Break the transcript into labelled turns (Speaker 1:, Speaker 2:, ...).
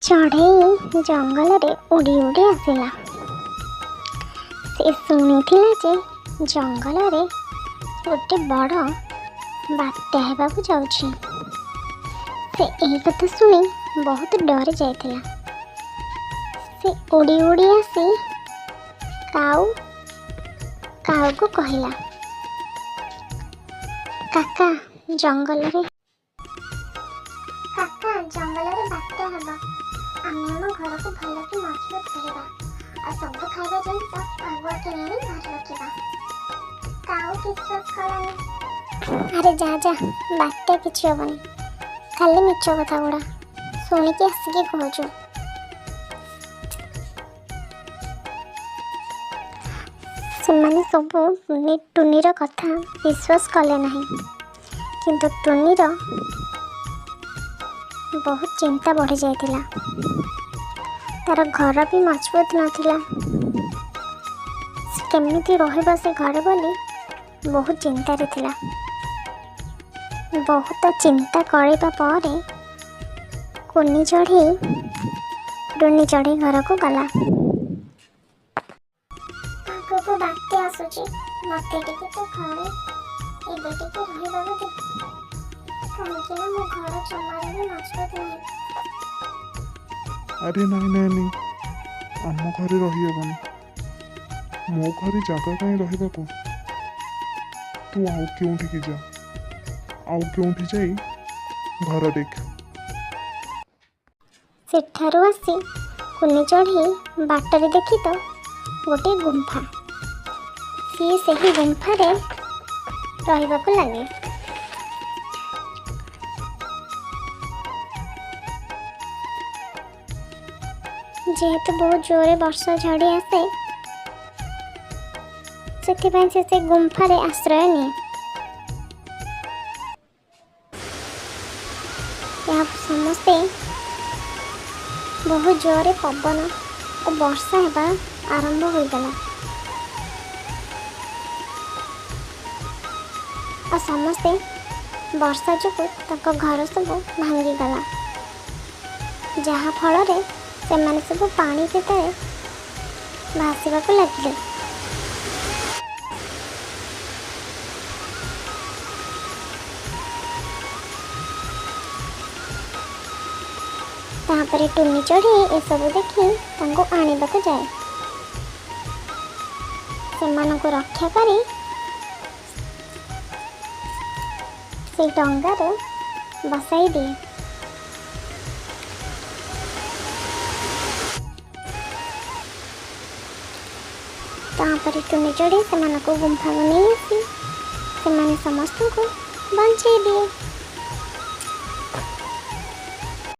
Speaker 1: चढ़ई जंगल रे उड़ी उड़ी आसिला। से शुणिथिला जे जंगल रे गोटे बड़ बात्या हेबाकु जाउछि। से एही कथा शुणी बहुत डरी जाइथिला। से उड़ी उड़ी आसी काऊ को कहला, काका जंगल रे बात्या हेबा, आमे आम घर को भल कि मजबूत करवा और सब खाଇବା जिनस आगुआ किणी घर रखा। काऊ विश्वास कलानी। अरे जा जा बात्या किछि हेबनी, खाली मिछ कथा गुड़ा शुणिकी आसिकी कहूछु। सेमाने सबू टुनीर कथा विश्वास कले नहीं, किंतु टुनीर बहुत चिंता बढ़ी जाइथिला। तार घर भी मजबूत नथिला। केमिति रहिबा से घर बोली बहुत चिंता रे थिला। बहुत चिंता करिबा परे टुनी चढ़ी घर को गला। आगको बात्या आसुची, मते टिके तो घरे एबे टिके रहिबा दे, काहेकि ना मो घर चमारे भी मजबूत नहीं।
Speaker 2: अरे नहीं आम घरे रहीहबनी, मो घरे जगह कहीं रहिबाकू। तू आउ केउठी जा, आउ केउठी जाई घर देख।
Speaker 1: सेठारु आसी कुनी चढ़ी बाटरे देखी तो गोटे गुंफा। सी सही गुंफा रे रहिबाकू लागे। जेहेतु बहुत जोरे वर्षा झड़ी आसे, से गुंफा रे आश्रय निये। यहाँ समस्ते बहुत जोरे पवन और वर्षा हेबा आरंभ हो गला और समस्ते वर्षा जोगु तक घर सब भांगी गला, जहा फल रे सेमाने सब पानी भितर भासीबाकू लागिले। तापरे टुनी चढ़ी ए सब देखी तांको आनिबाकू जाए। सेमानकू रक्षा करी से डंगारे बसाई दिए। तापरे टुनी चढ़ी सेमानकू गुंफा को नहीं आसी सेमाने समस्त को बंचे दिए।